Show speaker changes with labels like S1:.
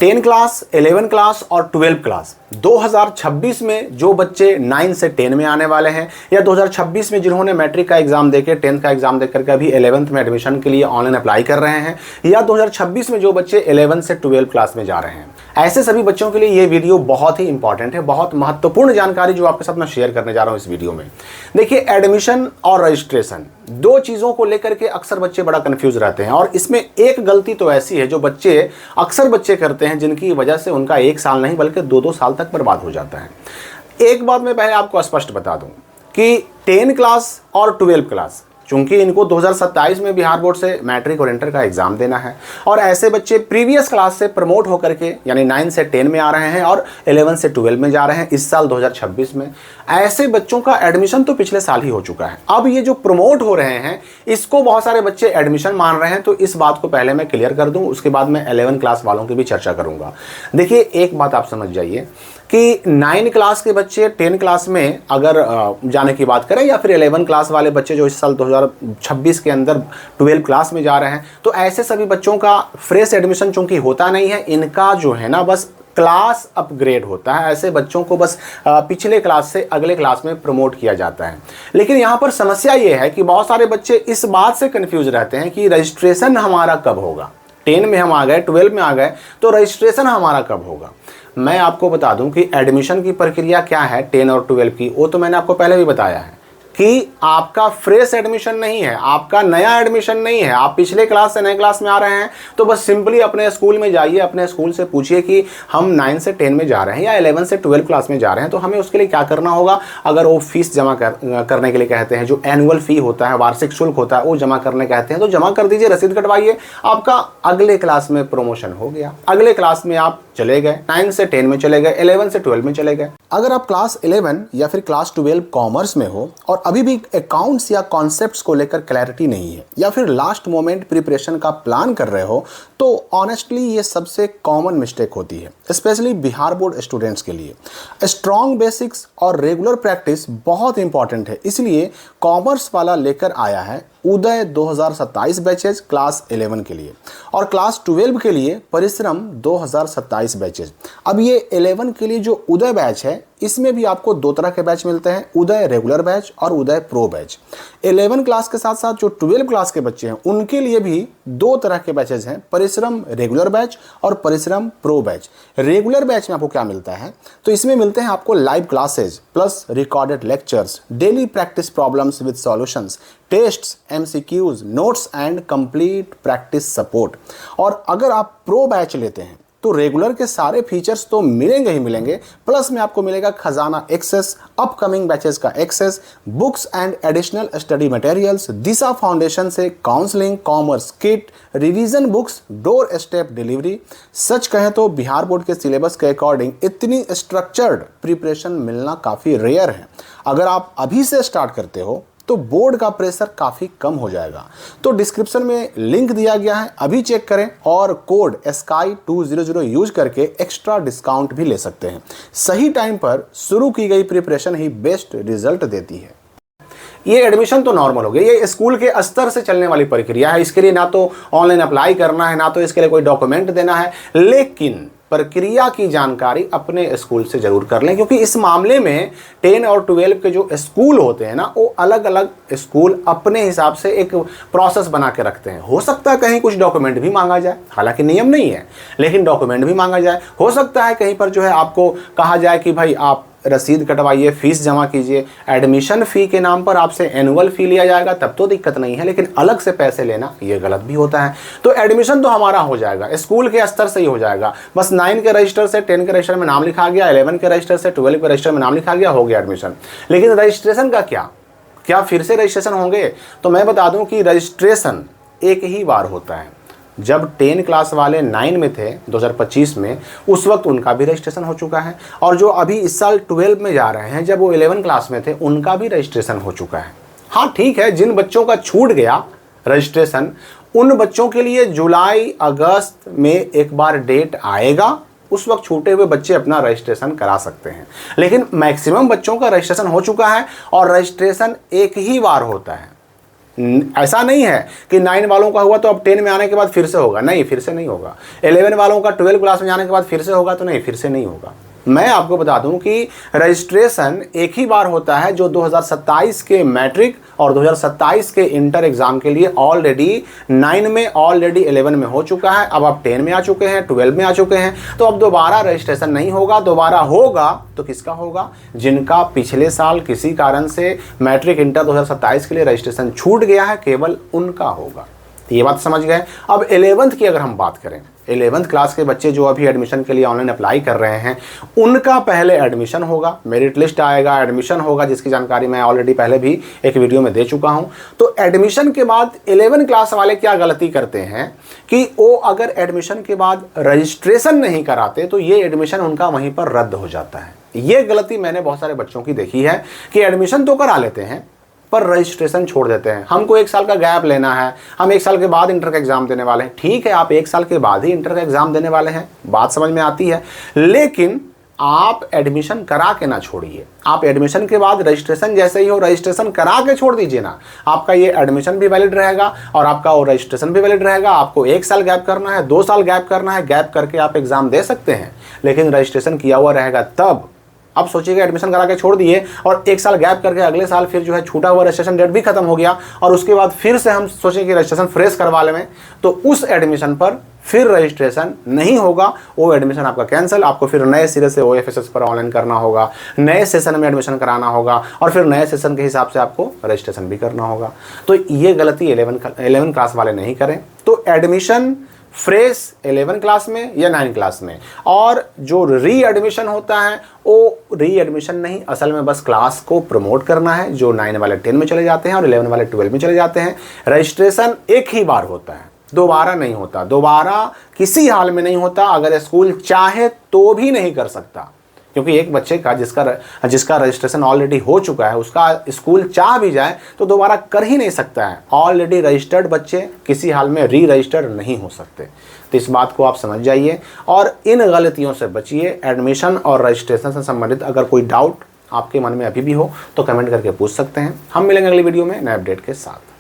S1: 10 class, 11 class और 12 class 2026 में जो बच्चे 9 से 10 में आने वाले हैं, या 2026 में जिन्होंने मैट्रिक का एग्जाम देकर 10th का एग्जाम देकर के अभी 11th में एडमिशन के लिए ऑनलाइन अप्लाई कर रहे हैं, या 2026 में जो बच्चे 11 से 12 क्लास में जा रहे हैं, ऐसे सभी बच्चों के लिए ये वीडियो बहुत ही इंपॉर्टेंट है। बहुत महत्वपूर्ण जानकारी जो आपके साथ मैं शेयर करने जा रहा हूं इस वीडियो में। देखिए, एडमिशन और रजिस्ट्रेशन दो चीजों को लेकर के अक्सर बच्चे बड़ा कंफ्यूज रहते हैं, और इसमें एक गलती तो ऐसी है जो अक्सर बच्चे करते हैं, जिनकी वजह से उनका 1 साल नहीं बल्कि 2-2 साल तक बर्बाद हो जाता है। एक बात मैं पहले आपको स्पष्ट बता दूं कि 10 क्लास और 12 क्लास, चूंकि इनको 2027 में बिहार बोर्ड से मैट्रिक और इंटर का एग्जाम देना है, और ऐसे बच्चे प्रीवियस क्लास से प्रमोट होकर के यानी 9 से 10 में आ रहे हैं और 11 से 12 में जा रहे हैं इस साल 2026 में, ऐसे बच्चों का एडमिशन तो पिछले साल ही हो चुका है। अब ये जो प्रमोट हो रहे हैं इसको बहुत सारे बच्चे एडमिशन मान रहे हैं, तो इस बात को पहले मैं क्लियर कर दूं, उसके बाद मैं 11 क्लास वालों की भी चर्चा करूंगा। देखिए, एक बात आप समझ जाइए कि 9 क्लास के बच्चे 10 क्लास में अगर जाने की बात करें, या फिर 11 क्लास वाले बच्चे जो इस साल 2026 के अंदर 12 क्लास में जा रहे हैं, तो ऐसे सभी बच्चों का फ्रेश एडमिशन चूंकि होता नहीं है, इनका जो है ना बस क्लास अपग्रेड होता है। ऐसे बच्चों को बस पिछले क्लास से अगले क्लास में प्रमोट किया जाता है। लेकिन यहाँ पर समस्या ये है कि बहुत सारे बच्चे इस बात से कंफ्यूज रहते हैं कि रजिस्ट्रेशन हमारा कब होगा। 10 में हम आ गए, 12 में आ गए, तो रजिस्ट्रेशन हमारा कब होगा। मैं आपको बता दूं कि एडमिशन की प्रक्रिया क्या है 10 और 12 की, वो तो मैंने आपको पहले भी बताया है कि आपका फ्रेश एडमिशन नहीं है, आपका नया एडमिशन नहीं है। आप पिछले क्लास से नए क्लास में आ रहे हैं तो बस सिंपली अपने स्कूल में जाइए, अपने स्कूल से पूछिए कि हम 9 से 10 में जा रहे हैं या 11 से 12 क्लास में जा रहे हैं, तो हमें उसके लिए क्या करना होगा। अगर वो फीस जमा करने के लिए कहते हैं, जो एनुअल फी होता है, वार्षिक शुल्क होता है, वो जमा करने कहते हैं, तो जमा कर दीजिए, रसीद कटवाइए, आपका अगले क्लास में प्रमोशन हो गया। अगले क्लास में आप चले गए, 9 से 10 में चले गए, 11 से 12 में चले गए। अगर आप क्लास 11 या फिर क्लास 12 कॉमर्स में हो और अभी भी अकाउंट्स या कॉन्सेप्ट्स को लेकर क्लैरिटी नहीं है, या फिर लास्ट मोमेंट प्रिपरेशन का प्लान कर रहे हो, तो ऑनेस्टली ये सबसे कॉमन मिस्टेक होती है, स्पेशली बिहार बोर्ड स्टूडेंट्स के लिए। स्ट्रॉन्ग बेसिक्स और रेगुलर प्रैक्टिस बहुत इंपॉर्टेंट है, इसलिए कॉमर्स वाला लेकर आया है उदय 2027 बैचेज क्लास 11 के लिए, और क्लास 12 के लिए परिश्रम 2027 बैचेज। अब ये 11 के लिए जो उदय बैच है, इसमें भी आपको 2 तरह के बैच मिलते हैं, उदय रेगुलर बैच और उदय प्रो बैच। 11 क्लास के साथ साथ जो 12 क्लास के बच्चे हैं उनके लिए भी 2 तरह के बैचेज हैं, परिश्रम रेगुलर बैच और परिश्रम प्रो बैच। रेगुलर बैच में आपको क्या मिलता है, तो इसमें मिलते हैं आपको live classes plus recorded lectures, daily practice problems with solutions, tests, MCQs, notes and complete practice support. और अगर आप प्रो बैच लेते हैं तो रेगुलर के सारे फीचर्स तो मिलेंगे ही मिलेंगे, प्लस में आपको मिलेगा खजाना एक्सेस, अपकमिंग बैचेस का access, books and additional study materials, Disha foundation से counselling, commerce kit, revision books, door step delivery. सच कहें तो बिहार बोर्ड के सिलेबस के अकॉर्डिंग इतनी स्ट्रक्चर्ड प्रिपरेशन मिलना काफ़ी रेयर है। अगर आप अभी से स्टार्ट करते हो तो बोर्ड का प्रेशर काफ़ी कम हो जाएगा। तो डिस्क्रिप्शन में लिंक दिया गया है, अभी चेक करें, और कोड SKY200 यूज करके एक्स्ट्रा डिस्काउंट भी ले सकते हैं। सही टाइम पर शुरू की गई प्रिपरेशन ही बेस्ट रिजल्ट देती है। ये एडमिशन तो नॉर्मल हो गया, ये स्कूल के स्तर से चलने वाली प्रक्रिया है। इसके लिए ना तो ऑनलाइन अप्लाई करना है, ना तो इसके लिए कोई डॉक्यूमेंट देना है, लेकिन प्रक्रिया की जानकारी अपने स्कूल से जरूर कर लें, क्योंकि इस मामले में 10 और 12 के जो स्कूल होते हैं ना, वो अलग अलग स्कूल अपने हिसाब से एक प्रोसेस बना के रखते हैं। हो सकता है कहीं कुछ डॉक्यूमेंट भी मांगा जाए, हालांकि नियम नहीं है, लेकिन डॉक्यूमेंट भी मांगा जाए। हो सकता है कहीं पर जो है आपको कहा जाए कि भाई आप रसीद कटवाइए, फीस जमा कीजिए। एडमिशन फ़ी के नाम पर आपसे एनुअल फ़ी लिया जाएगा, तब तो दिक्कत नहीं है, लेकिन अलग से पैसे लेना ये गलत भी होता है। तो एडमिशन तो हमारा हो जाएगा, स्कूल के स्तर से ही हो जाएगा। बस 9 के रजिस्टर से 10 के रजिस्टर में नाम लिखा गया, 11 के रजिस्टर से 12 के रजिस्टर में नाम लिखा गया, हो गया एडमिशन। लेकिन रजिस्ट्रेशन का क्या फिर से रजिस्ट्रेशन होंगे? तो मैं बता दूं कि रजिस्ट्रेशन एक ही बार होता है। जब 10 क्लास वाले 9 में थे 2025 में, उस वक्त उनका भी रजिस्ट्रेशन हो चुका है, और जो अभी इस साल 12 में जा रहे हैं, जब वो 11 क्लास में थे, उनका भी रजिस्ट्रेशन हो चुका है। हाँ ठीक है, जिन बच्चों का छूट गया रजिस्ट्रेशन, उन बच्चों के लिए जुलाई अगस्त में एक बार डेट आएगा, उस वक्त छूटे हुए बच्चे अपना रजिस्ट्रेशन करा सकते हैं। लेकिन मैक्सिमम बच्चों का रजिस्ट्रेशन हो चुका है, और रजिस्ट्रेशन एक ही बार होता है। ऐसा नहीं है कि 9 वालों का हुआ तो अब 10 में आने के बाद फिर से होगा, नहीं, फिर से नहीं होगा। 11 वालों का 12 क्लास में जाने के बाद फिर से होगा तो नहीं, फिर से नहीं होगा। मैं आपको बता दूं कि रजिस्ट्रेशन एक ही बार होता है, जो 2027 के मैट्रिक और 2027 के इंटर एग्जाम के लिए ऑलरेडी 9 में, ऑलरेडी 11 में हो चुका है। अब आप 10 में आ चुके हैं, 12 में आ चुके हैं, तो अब दोबारा रजिस्ट्रेशन नहीं होगा। दोबारा होगा तो किसका होगा? जिनका पिछले साल किसी कारण से मैट्रिक इंटर 2027 के लिए रजिस्ट्रेशन छूट गया है, केवल उनका होगा। ये बात समझ गए। अब 11th की अगर हम बात करें, 11th क्लास के बच्चे जो अभी एडमिशन के लिए ऑनलाइन अप्लाई कर रहे हैं, उनका पहले एडमिशन होगा, मेरिट लिस्ट आएगा, एडमिशन होगा, जिसकी जानकारी मैं ऑलरेडी पहले भी एक वीडियो में दे चुका हूं। तो एडमिशन के बाद 11 क्लास वाले क्या गलती करते हैं कि वो अगर एडमिशन के बाद रजिस्ट्रेशन नहीं कराते तो ये एडमिशन उनका वहीं पर रद्द हो जाता है। ये गलती मैंने बहुत सारे बच्चों की देखी है कि एडमिशन तो करा लेते हैं पर रजिस्ट्रेशन छोड़ देते हैं। हमको 1 साल का गैप लेना है, हम 1 साल के बाद इंटर का एग्जाम देने वाले हैं। ठीक है, आप 1 साल के बाद ही इंटर का एग्जाम देने वाले हैं, बात समझ में आती है, लेकिन आप एडमिशन करा के ना छोड़िए। आप एडमिशन के बाद रजिस्ट्रेशन जैसे ही हो, रजिस्ट्रेशन करा के छोड़ दीजिए ना। आपका ये एडमिशन भी वैलिड रहेगा और आपका वो रजिस्ट्रेशन भी वैलिड रहेगा। आपको 1 साल गैप करना है, 2 साल गैप करना है, गैप करके आप एग्जाम दे सकते हैं, लेकिन रजिस्ट्रेशन किया हुआ रहेगा तब। अब सोचिएगा एडमिशन करा के छोड़ दिए और 1 साल गैप करके अगले साल फिर जो है छूटा हुआ रजिस्ट्रेशन डेट भी खत्म हो गया और उसके बाद फिर से हम सोचें कि रजिस्ट्रेशन फ्रेश करवा लें, तो उस एडमिशन पर फिर रजिस्ट्रेशन नहीं होगा, वो एडमिशन आपका कैंसिल। आपको फिर नए सिरे से OFSS पर ऑनलाइन करना होगा, नए सेशन में एडमिशन कराना होगा और फिर नए सेशन के हिसाब से आपको रजिस्ट्रेशन भी करना होगा। तो ये गलती 11 क्लास वाले नहीं करें। तो एडमिशन फ्रेश 11 क्लास में या 9 क्लास में, और जो री एडमिशन होता है वो री एडमिशन नहीं, असल में बस क्लास को प्रमोट करना है। जो 9 वाले 10 में चले जाते हैं और 11 वाले 12 में चले जाते हैं। रजिस्ट्रेशन एक ही बार होता है, दोबारा नहीं होता, दोबारा किसी हाल में नहीं होता। अगर स्कूल चाहे तो भी नहीं कर सकता, क्योंकि एक बच्चे का जिसका रजिस्ट्रेशन ऑलरेडी हो चुका है, उसका स्कूल चाह भी जाए तो दोबारा कर ही नहीं सकता है। ऑलरेडी रजिस्टर्ड बच्चे किसी हाल में री रजिस्टर्ड नहीं हो सकते। तो इस बात को आप समझ जाइए और इन गलतियों से बचिए। एडमिशन और रजिस्ट्रेशन से संबंधित अगर कोई डाउट आपके मन में अभी भी हो तो कमेंट करके पूछ सकते हैं। हम मिलेंगे अगली वीडियो में नए अपडेट के साथ।